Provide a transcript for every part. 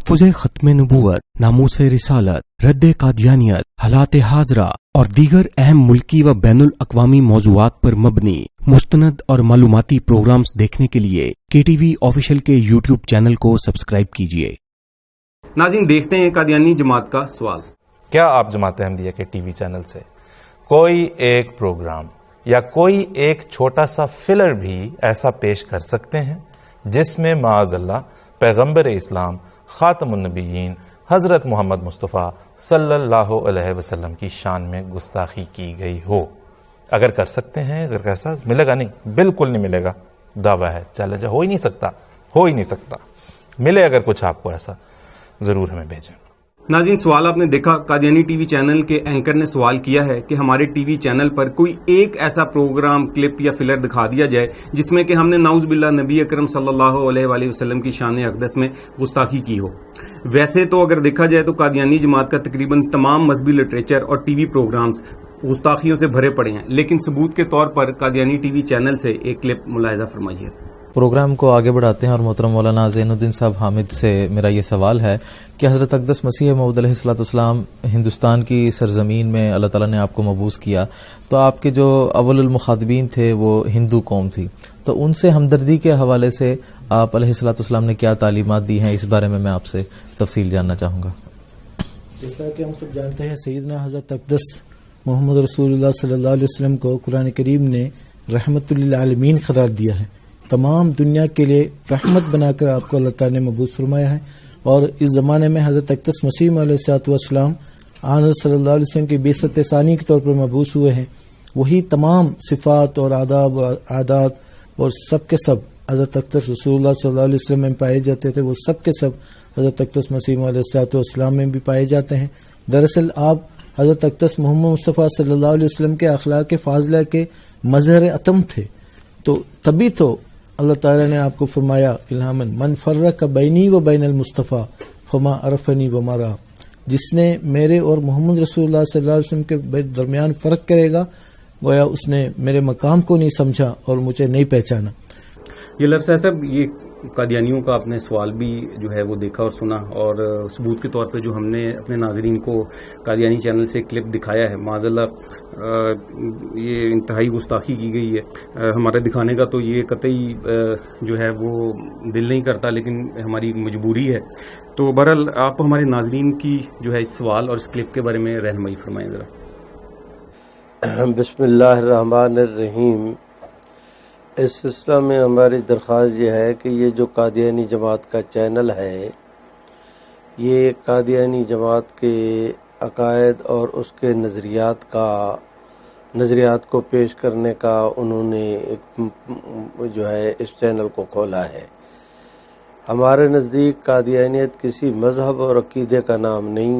تحفظ ختم نبوت، ناموس رسالت، رد قادیانیت، حالات حاضرہ اور دیگر اہم ملکی و بین الاقوامی موضوعات پر مبنی مستند اور معلوماتی پروگرامز دیکھنے کے لیے کے ٹی وی آفیشیل کے یوٹیوب چینل کو سبسکرائب کیجیے۔ ناظرین، دیکھتے ہیں قادیانی جماعت کا سوال۔ کیا آپ جماعت احمدیہ کے ٹی وی چینل سے کوئی ایک پروگرام یا کوئی ایک چھوٹا سا فلر بھی ایسا پیش کر سکتے ہیں جس میں معاذ اللہ پیغمبر اسلام خاتم النبیین حضرت محمد مصطفیٰ صلی اللہ علیہ وسلم کی شان میں گستاخی کی گئی ہو؟ اگر کر سکتے ہیں، اگر ایسا ملے گا؟ نہیں، بالکل نہیں ملے گا، دعویٰ ہے، چیلنج ہے، ہو ہی نہیں سکتا۔ ملے اگر کچھ آپ کو ایسا، ضرور ہمیں بھیجیں۔ ناظرین، سوال آپ نے دیکھا، قادیانی ٹی وی چینل کے اینکر نے سوال کیا ہے کہ ہمارے ٹی وی چینل پر کوئی ایک ایسا پروگرام، کلپ یا فلر دکھا دیا جائے جس میں کہ ہم نے نعوذ باللہ نبی اکرم صلی اللہ علیہ وآلہ وسلم کی شان اقدس میں گستاخی کی ہو۔ ویسے تو اگر دیکھا جائے تو قادیانی جماعت کا تقریباً تمام مذہبی لٹریچر اور ٹی وی پروگرامز گستاخیوں سے بھرے پڑے ہیں، لیکن ثبوت کے طور پر قادیانی ٹی وی چینل سے ایک کلپ ملاحظہ فرمائیے۔ پروگرام کو آگے بڑھاتے ہیں اور محترم مولانا زین الدین صاحب حامد سے میرا یہ سوال ہے کہ حضرت اقدس مسیح موعود علیہ الصلوۃ والسلام ہندوستان کی سرزمین میں اللہ تعالیٰ نے آپ کو مبعوث کیا، تو آپ کے جو اول المخاطبین تھے وہ ہندو قوم تھی، تو ان سے ہمدردی کے حوالے سے آپ علیہ الصلوۃ والسلام نے کیا تعلیمات دی ہیں، اس بارے میں آپ سے تفصیل جاننا چاہوں گا۔ جیسا کہ ہم سب جانتے ہیں، سیدنا حضرت اقدس محمد رسول اللہ صلی اللہ علیہ وسلم کو قرآن کریم نے رحمت للعالمین قرار دیا ہے، تمام دنیا کے لیے رحمت بنا کر آپ کو اللہ تعالیٰ نے مبعوث فرمایا ہے، اور اس زمانے میں حضرت اقدس مسیح علیہ الصلوۃ والسلام آن صلی اللہ علیہ وسلم کی بعثت ثانی کے طور پر مبعوث ہوئے ہیں۔ وہی تمام صفات اور آداب اور عادات اور سب کے سب حضرت اقدس رسول اللہ صلی اللہ علیہ وسلم میں پائے جاتے تھے، وہ سب کے سب حضرت اقدس مسیح علیہ الصلوۃ والسلام میں بھی پائے جاتے ہیں۔ دراصل آپ حضرت اقدس محمد مصطفیٰ صلی اللہ علیہ وسلم کے اخلاق فاضلہ کے مظہر اتم تھے، تو تبھی تو اللہ تعالیٰ نے آپ کو فرمایا الہامن من فرق بینی و بین المصطفیٰ فما عرفنی وما رآ، جس نے میرے اور محمد رسول اللہ صلی اللہ علیہ وسلم کے درمیان فرق کرے گا، گویا اس نے میرے مقام کو نہیں سمجھا اور مجھے نہیں پہچانا۔ یہ لفظ صاحب، یہ قادیانیوں کا اپنے سوال بھی جو ہے وہ دیکھا اور سنا، اور ثبوت کے طور پہ جو ہم نے اپنے ناظرین کو قادیانی چینل سے کلپ دکھایا ہے، معاذ اللہ یہ انتہائی گستاخی کی گئی ہے۔ ہمارے دکھانے کا تو یہ قطعی جو ہے وہ دل نہیں کرتا، لیکن ہماری مجبوری ہے۔ تو بہرحال آپ ہمارے ناظرین کی جو ہے اس سوال اور اس کلپ کے بارے میں رہنمائی فرمائیں ذرا۔ بسم اللہ الرحمن الرحیم۔ اس سلسلہ میں ہماری درخواست یہ ہے کہ یہ جو قادیانی جماعت کا چینل ہے، یہ قادیانی جماعت کے عقائد اور اس کے نظریات کو پیش کرنے کا انہوں نے جو ہے اس چینل کو کھولا ہے۔ ہمارے نزدیک قادیانیت کسی مذہب اور عقیدے کا نام نہیں،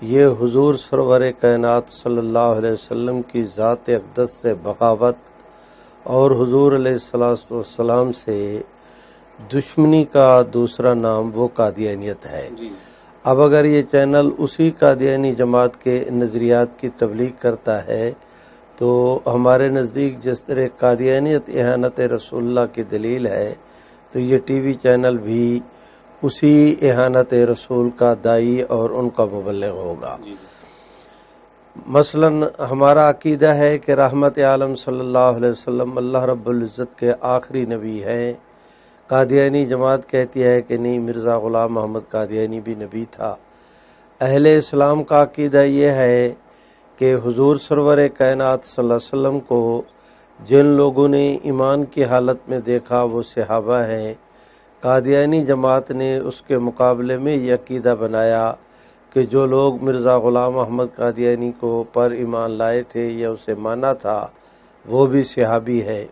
یہ حضور سرور کائنات صلی اللہ علیہ وسلم کی ذات اقدس سے بغاوت اور حضور علیہ السلام سے دشمنی کا دوسرا نام وہ قادیانیت ہے۔ اب اگر یہ چینل اسی قادیانی جماعت کے نظریات کی تبلیغ کرتا ہے تو ہمارے نزدیک جس طرح قادیانیت اہانت رسول اللہ کی دلیل ہے، تو یہ ٹی وی چینل بھی اسی اہانت رسول کا داعی اور ان کا مبلغ ہوگا۔ مثلا ہمارا عقیدہ ہے کہ رحمت عالم صلی اللہ علیہ وسلم اللہ رب العزت کے آخری نبی ہیں۔ قادیانی جماعت کہتی ہے کہ نہیں، مرزا غلام محمد قادیانی بھی نبی تھا۔ اہل اسلام کا عقیدہ یہ ہے کہ حضور سرور کائنات صلی اللہ علیہ وسلم کو جن لوگوں نے ایمان کی حالت میں دیکھا وہ صحابہ ہیں۔ قادیانی جماعت نے اس کے مقابلے میں یہ عقیدہ بنایا کہ جو لوگ مرزا غلام محمد قادیانی کو پر ایمان لائے تھے یا اسے مانا تھا، وہ بھی صحابی ہے۔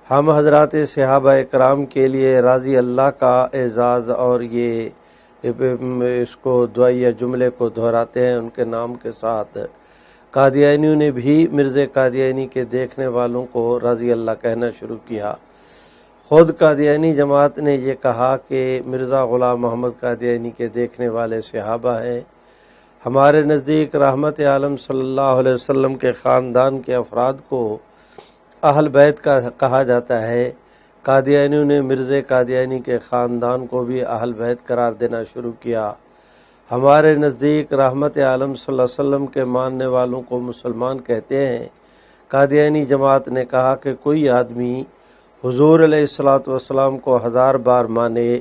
ہم حضرات صحابہ اکرام کے لیے راضی اللہ کا اعزاز اور یہ اس کو دعائیہ جملے کو دہراتے ہیں ان کے نام کے ساتھ۔ قادیانیوں نے بھی مرزا قادیانی کے دیکھنے والوں کو رضی اللہ کہنا شروع کیا۔ خود قادیانی جماعت نے یہ کہا کہ مرزا غلام محمد قادیانی کے دیکھنے والے صحابہ ہیں۔ ہمارے نزدیک رحمت عالم صلی اللہ علیہ وسلم کے خاندان کے افراد کو اہل بیت کا کہا جاتا ہے، قادیانیوں نے مرزا قادیانی کے خاندان کو بھی اہل بیت قرار دینا شروع کیا۔ ہمارے نزدیک رحمت عالم صلی اللہ علیہ وسلم کے ماننے والوں کو مسلمان کہتے ہیں۔ قادیانی جماعت نے کہا کہ کوئی آدمی حضور علیہ الصلوۃ والسلام کو 1000 بار مانے،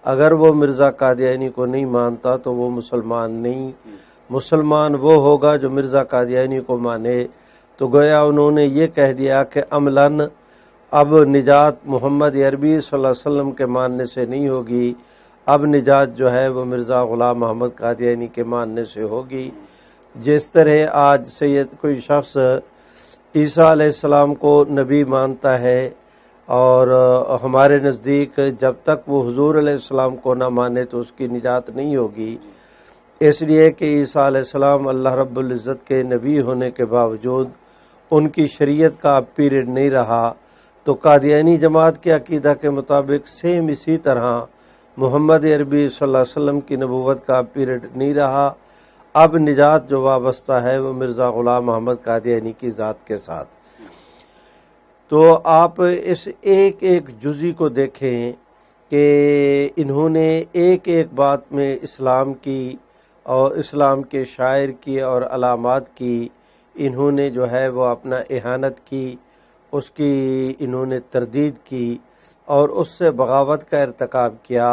اگر وہ مرزا قادیانی کو نہیں مانتا تو وہ مسلمان نہیں، مسلمان وہ ہوگا جو مرزا قادیانی کو مانے۔ تو گویا انہوں نے یہ کہہ دیا کہ عملاً اب نجات محمد عربی صلی اللہ علیہ وسلم کے ماننے سے نہیں ہوگی، اب نجات جو ہے وہ مرزا غلام محمد قادیانی کے ماننے سے ہوگی۔ جس طرح آج کوئی شخص عیسیٰ علیہ السلام کو نبی مانتا ہے، اور ہمارے نزدیک جب تک وہ حضور علیہ السلام کو نہ مانے تو اس کی نجات نہیں ہوگی، اس لیے کہ عیسیٰ علیہ السلام اللہ رب العزت کے نبی ہونے کے باوجود ان کی شریعت کا اب پیریڈ نہیں رہا۔ تو قادیانی جماعت کے عقیدہ کے مطابق سیم اسی طرح محمد عربی صلی اللہ علیہ وسلم کی نبوت کا پیریڈ نہیں رہا، اب نجات جو وابستہ ہے وہ مرزا غلام محمد قادیانی کی ذات کے ساتھ۔ تو آپ اس ایک ایک جزی کو دیکھیں کہ انہوں نے ایک ایک بات میں اسلام کی اور اسلام کے شاعر کی اور علامات کی انہوں نے جو ہے وہ اپنا اہانت کی، اس کی انہوں نے تردید کی اور اس سے بغاوت کا ارتکاب کیا،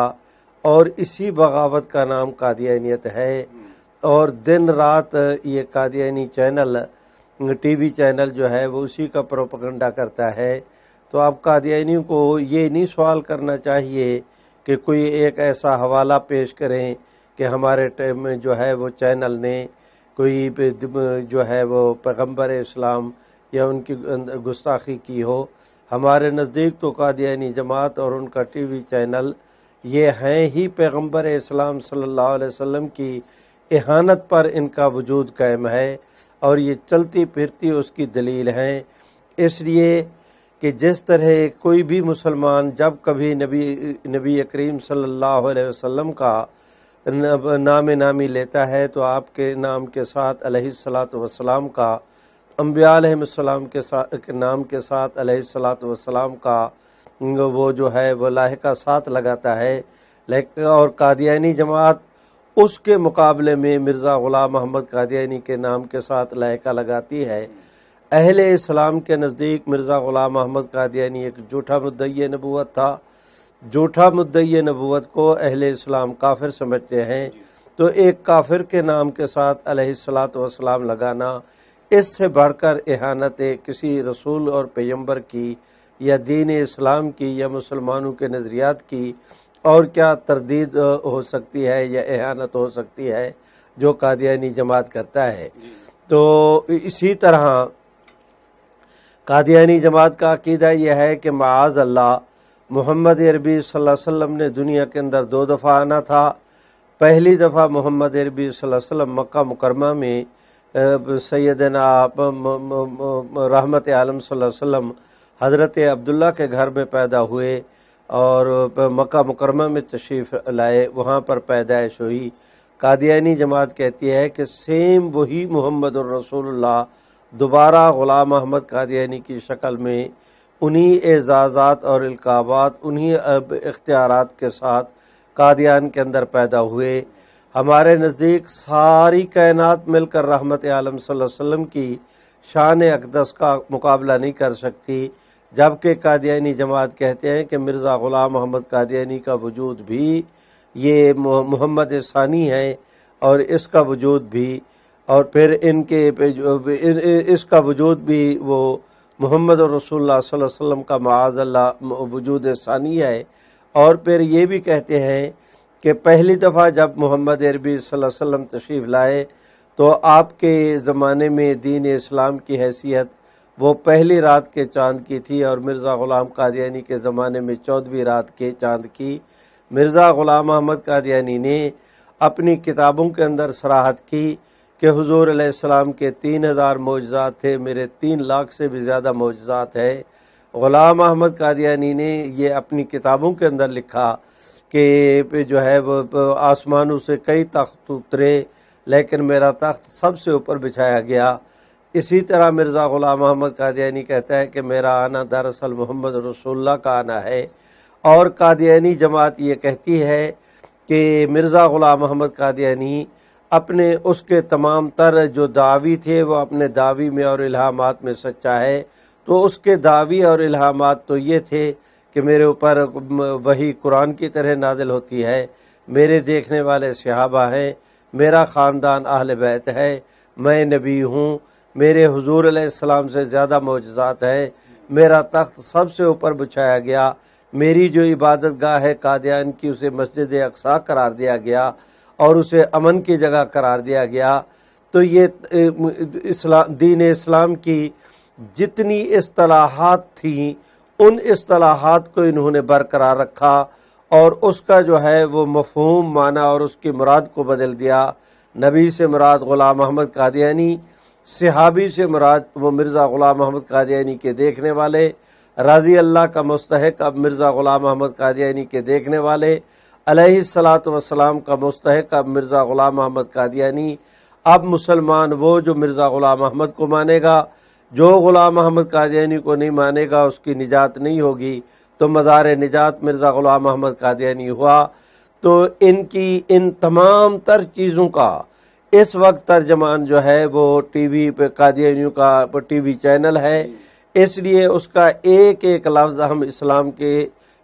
اور اسی بغاوت کا نام قادیانیت ہے۔ اور دن رات یہ Qadiani channel, T V channel جو ہے وہ اسی کا پروپیگنڈا کرتا ہے۔ تو اب قادیانیوں کو یہ نہیں سوال کرنا چاہیے کہ کوئی ایک ایسا حوالہ پیش کریں کہ ہمارے ٹائم میں جو ہے وہ چینل نے کوئی جو ہے وہ پیغمبر اسلام یا ان کی گستاخی کی ہو۔ ہمارے نزدیک تو قادیانی جماعت اور ان کا ٹی وی چینل یہ ہیں ہی پیغمبر اسلام صلی اللہ علیہ وسلم کی اہانت پر ان کا وجود قائم ہے، اور یہ چلتی پھرتی اس کی دلیل ہیں۔ اس لیے کہ جس طرح کوئی بھی مسلمان جب کبھی نبی کریم صلی اللہ علیہ وسلم کا نام نامی لیتا ہے تو آپ کے نام کے ساتھ علیہ الصلاۃ والسلام کا، انبیاء علیہ السلام کے نام کے ساتھ علیہ الصلاۃ والسلام کا وہ جو ہے وہ لاحقہ ساتھ لگاتا ہے، اور قادیانی جماعت اس کے مقابلے میں مرزا غلام محمد قادیانی کے نام کے ساتھ لاحقہ لگاتی ہے۔ اہل اسلام کے نزدیک مرزا غلام محمد قادیانی ایک جھوٹا مدعی نبوت تھا۔ جھوٹا مدعی نبوت کو اہل اسلام کافر سمجھتے ہیں، تو ایک کافر کے نام کے ساتھ علیہ الصلاۃ والسلام لگانا، اس سے بڑھ کر اہانت کسی رسول اور پیغمبر کی یا دین اسلام کی یا مسلمانوں کے نظریات کی اور کیا تردید ہو سکتی ہے یا اہانت ہو سکتی ہے جو قادیانی جماعت کرتا ہے۔ تو اسی طرح قادیانی جماعت کا عقیدہ یہ ہے کہ معاذ اللہ محمد عربی صلی اللہ علیہ وسلم نے دنیا کے اندر 2 دفعہ آنا تھا۔ پہلی دفعہ محمد عربی صلی اللہ علیہ وسلم مکہ مکرمہ میں سیدنا رحمت عالم صلی اللہ علیہ وسلم حضرت عبداللہ کے گھر میں پیدا ہوئے اور مکہ مکرمہ میں تشریف لائے، وہاں پر پیدائش ہوئی۔ قادیانی جماعت کہتی ہے کہ سیم وہی محمد الرسول اللہ دوبارہ غلام احمد قادیانی کی شکل میں انہی اعزازات اور القابات، انہی اختیارات کے ساتھ قادیان کے اندر پیدا ہوئے۔ ہمارے نزدیک ساری کائنات مل کر رحمت عالم صلی اللہ علیہ وسلم کی شان اقدس کا مقابلہ نہیں کر سکتی، جبکہ قادیانی جماعت کہتے ہیں کہ مرزا غلام محمد قادیانی کا وجود بھی یہ محمد ثانی ہے، اور اس کا وجود بھی، اور پھر اس کا وجود بھی وہ محمد رسول اللہ صلی اللہ علیہ وسلم کا معاذ اللہ وجود ثانی ہے۔ اور پھر یہ بھی کہتے ہیں کہ پہلی دفعہ جب محمد عربی صلی اللہ علیہ وسلم تشریف لائے تو آپ کے زمانے میں دین اسلام کی حیثیت وہ پہلی رات کے چاند کی تھی، اور مرزا غلام قادیانی کے زمانے میں 14ویں رات کے چاند کی۔ مرزا غلام احمد قادیانی نے اپنی کتابوں کے اندر صراحت کی کہ حضور علیہ السلام کے 3000 معجزات تھے، میرے 3 لاکھ سے بھی زیادہ معجزات ہے۔ غلام احمد قادیانی نے یہ اپنی کتابوں کے اندر لکھا کہ جو ہے وہ آسمانوں سے کئی تخت اترے لیکن میرا تخت سب سے اوپر بچھایا گیا۔ اسی طرح مرزا غلام محمد قادیانی کہتا ہے کہ میرا آنا دراصل محمد رسول اللہ کا آنا ہے، اور قادیانی جماعت یہ کہتی ہے کہ مرزا غلام محمد قادیانی اپنے اس کے تمام تر جو دعوی تھے وہ اپنے دعوی میں اور الہامات میں سچا ہے۔ تو اس کے دعوی اور الہامات تو یہ تھے کہ میرے اوپر وحی قرآن کی طرح نازل ہوتی ہے، میرے دیکھنے والے صحابہ ہیں، میرا خاندان اہل بیت ہے، میں نبی ہوں، میرے حضور علیہ السلام سے زیادہ معجزات ہیں، میرا تخت سب سے اوپر بچھایا گیا، میری جو عبادت گاہ ہے قادیان کی اسے مسجد اقصی قرار دیا گیا اور اسے امن کی جگہ قرار دیا گیا۔ تو یہ دین اسلام کی جتنی اصطلاحات تھیں ان اصطلاحات کو انہوں نے برقرار رکھا اور اس کا جو ہے وہ مفہوم معنی اور اس کی مراد کو بدل دیا۔ نبی سے مراد غلام محمد قادیانی، صحابی سے مراد وہ مرزا غلام محمد قادیانی کے دیکھنے والے، رضی اللہ کا مستحق اب مرزا غلام محمد قادیانی کے دیکھنے والے، علیہ الصلاۃ والسلام کا مستحق اب مرزا غلام محمد قادیانی۔ اب مسلمان وہ جو مرزا غلام محمد کو مانے گا، جو غلام محمد قادیانی کو نہیں مانے گا اس کی نجات نہیں ہوگی، تو مدار نجات مرزا غلام محمد قادیانی ہوا۔ تو ان تمام تر چیزوں کا اس وقت ترجمان جو ہے وہ ٹی وی پہ قادیانیوں کا ٹی وی چینل ہے، اس لیے اس کا ایک ایک لفظ ہم اسلام کے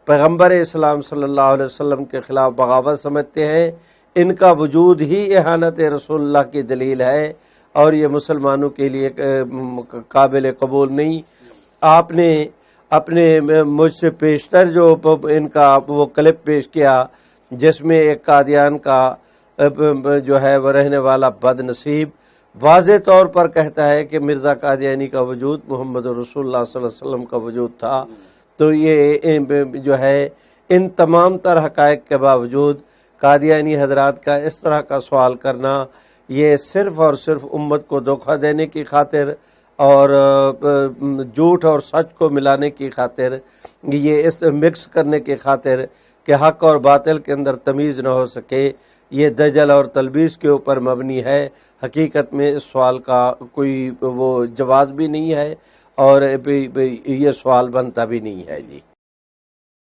پیغمبر اسلام صلی اللہ علیہ وسلم کے خلاف بغاوت سمجھتے ہیں۔ ان کا وجود ہی اہانت رسول اللہ کی دلیل ہے اور یہ مسلمانوں کے لیے قابل قبول نہیں۔ آپ نے اپنے مجھ سے پیشتر جو ان کا وہ کلپ پیش کیا جس میں ایک قادیان کا جو ہے وہ رہنے والا بد نصیب واضح طور پر کہتا ہے کہ مرزا قادیانی کا وجود محمد رسول اللہ صلی اللہ علیہ وسلم کا وجود تھا۔ تو یہ جو ہے ان تمام تر حقائق کے باوجود قادیانی حضرات کا اس طرح کا سوال کرنا یہ صرف اور صرف امت کو دھوکہ دینے کی خاطر اور جھوٹ اور سچ کو ملانے کی خاطر، یہ اس مکس کرنے کی خاطر کہ حق اور باطل کے اندر تمیز نہ ہو سکے، یہ دجل اور تلبیس کے اوپر مبنی ہے۔ حقیقت میں اس سوال کا کوئی وہ جواز بھی نہیں ہے اور یہ سوال بنتا بھی نہیں ہے۔ جی